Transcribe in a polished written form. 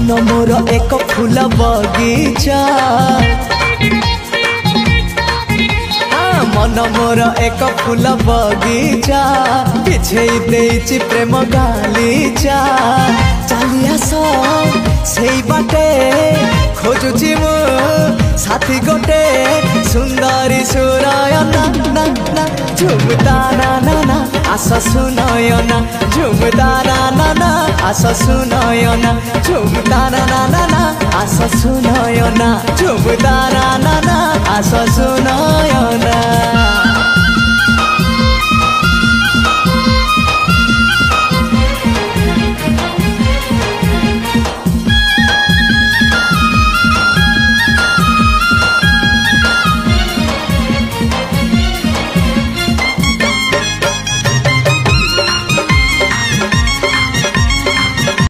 मन मोर एक फूल बगीचा मन मोर एक फूल बगीचा पिछे देइछि प्रेम गालीचा चली आस से बाटे खोजुछि मु साथी गोटे सुंदरी सुरायना ना ना झुमता ना ना ना आस सुनयना झुमता ना ना ना आस सुनयना झुमता ना ना ना ना आस सुनयना झुमता ना ना ना आस सुनयना।